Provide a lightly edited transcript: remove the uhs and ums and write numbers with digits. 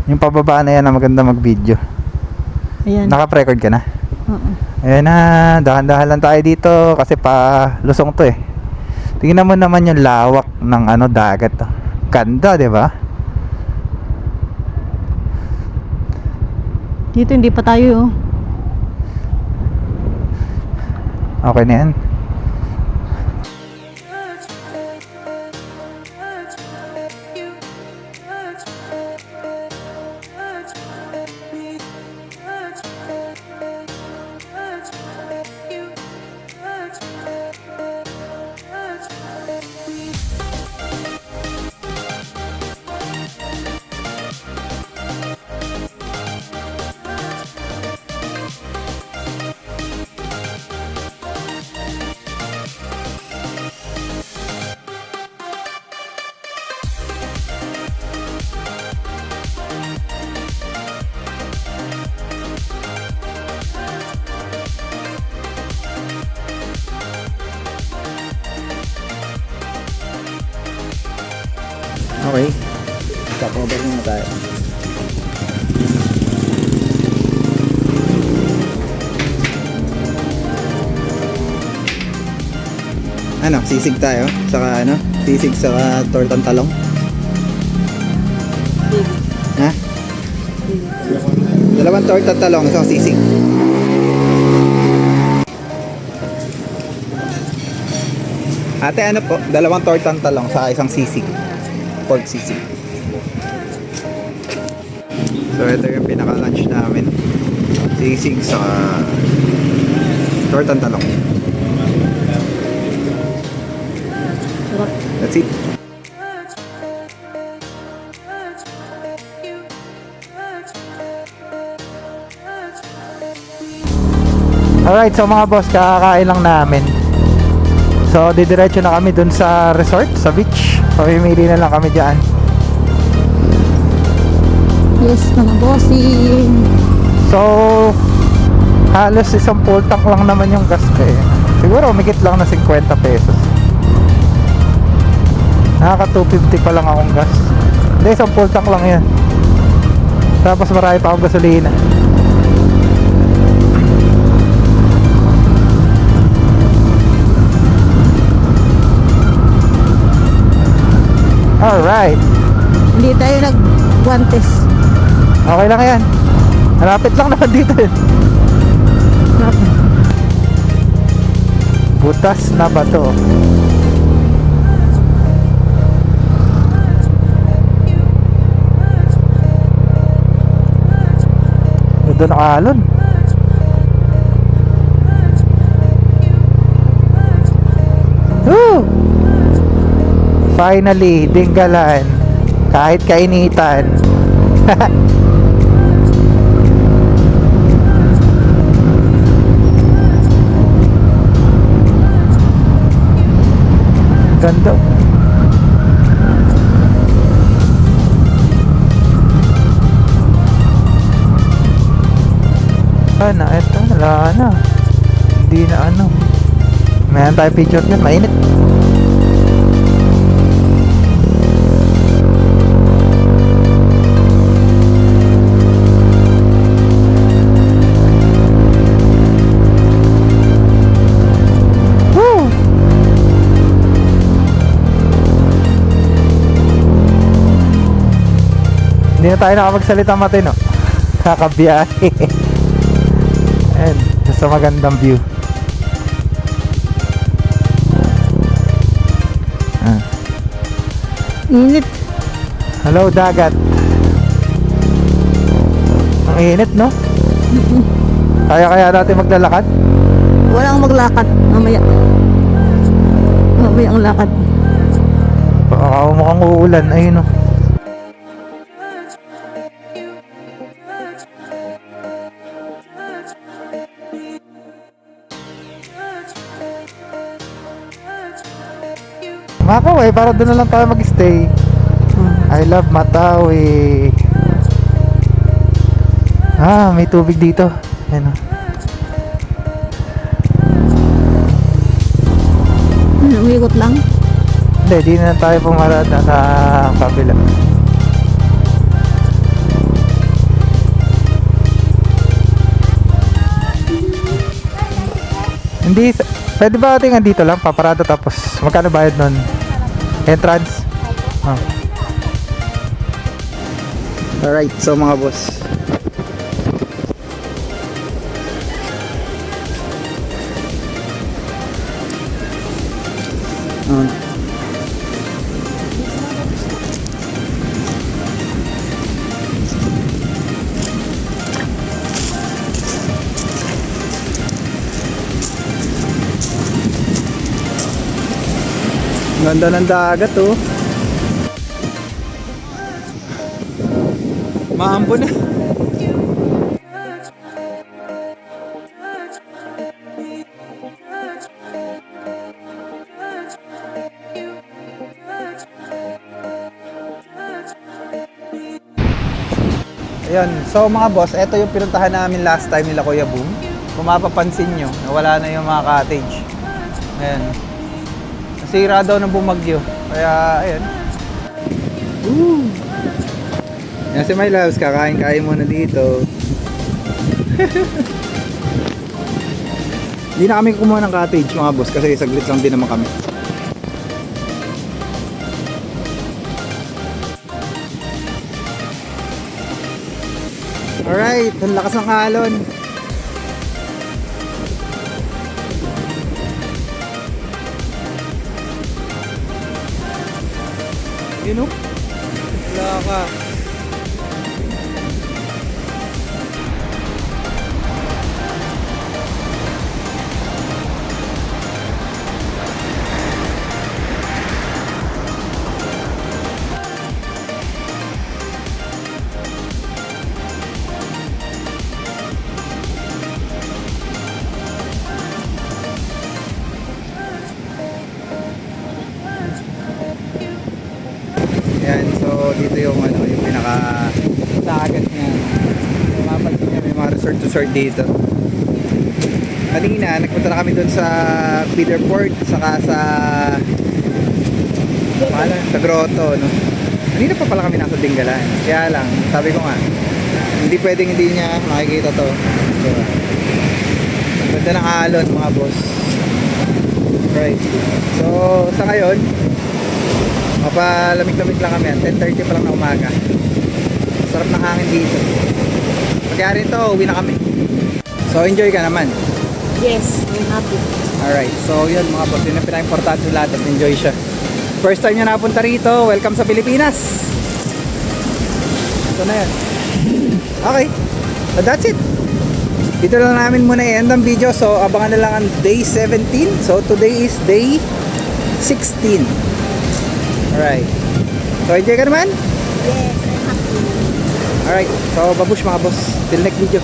Yung pababa na yan na maganda mag-video. Ayan. Naka-record ka na? Oo. Ayan na, dahan-dahan lang tayo dito kasi pa lusong to eh. Tingnan mo naman yung lawak ng ano dagat to. Ganda, 'di ba? Dito hindi pa tayo. Okay na yan. Okay. Stop-over muna tayo. Ano, sisig tayo? Saka ano? Sisig saka tortang talong? Sige. Ha? Dalawang tortang talong, isang sisig. Ate, ano po? Dalawang tortang talong saka isang sisig. Pork sisig. So ito yung pinaka-lunch namin. Sisig sa tortang talong. Sarap. That's it. Alright, so mga boss, kakakain lang namin. So didiretso na kami dun sa resort, sa beach. Pamimili na lang kami dyan. Yes, mga bossing. So halos isang full tank lang naman yung gas ko eh. Siguro umigit lang na 50 pesos. Nakaka 250 pa lang akong gas. Hindi, isang full tank lang yan. Tapos marami pa akong gasolina. Alright. Hindi tayo nag-guantes. Okay lang yan. Malapit lang naman dito eh. Butas na bato. Doon alon. Woo! Finally, Dinggalan. Kahit kainitan. Ganda. Na, eto, wala na. Hindi na ano. Mayroon tayo picture dyan, mainit. Woo! Hindi na tayo nakapagsalita matino. Kakabiyahe. And sa magandang view. Init. Hello dagat. Ang init, no? Kaya natin maglalakad? Wala akong maglakad. Mamaya. Mamaya ang lakad. Baka mukhang uulan. Ayun, no? Makaw para doon na lang tayo mag-stay. I love Matawi. May tubig dito. Ayan o. Umikot lang. Hindi, di na tayo pumarada sa kabila. Hindi, pwede ba tingnan dito lang, paparado tapos magkano bayad nun? Entrance? Oh. Alright, so mga boss. Ganda ng dagat oh. Maambo na. Ayan, so mga boss, ito yung pinuntahan namin last time nila Kuya Boom. Kung mapapansin nyo, nawala na yung mga cottage. Ayan. Nasira daw ng bumagyo. Kaya, ayan. Woo! Yan si My Loves, kakain-kain muna dito. Hindi na kami kumuha ng cottage mga boss kasi saglit lang din naman kami. Alright, ang lakas ng alon. Yun o. Wala ka. Yan, so dito yung ano, yung pinaka dagat niya. Mapapansin niya may mga resort dito. Kanina, nagpunta na kami dun sa feeder port, saka sa sa grotto, no? Kanina pa pala kami nasa Dingalan. Kaya lang, sabi ko nga, hindi pwedeng hindi niya makikita to. Diba? Ang ganda ng alon mga boss. Right. So, sa ngayon, mapalamig-lamig lang kami. 10:30 pa lang na umaga. Sarap ng hangin dito. Pagkaya rin to, uwi na kami. So, enjoy ka naman. Yes, I'm happy. Alright, so yun mga boss, yun ang pinaka-importante lahat at enjoy siya. First time nyo napunta rito, welcome sa Pilipinas. Ito na yun. Okay, so that's it. Dito lang namin muna i-end ang video. So abangan na lang ang day 17. So today is day 16. Alright, so enjoy ka naman. Yes, I'm happy. Alright, so babush mga boss, till next video.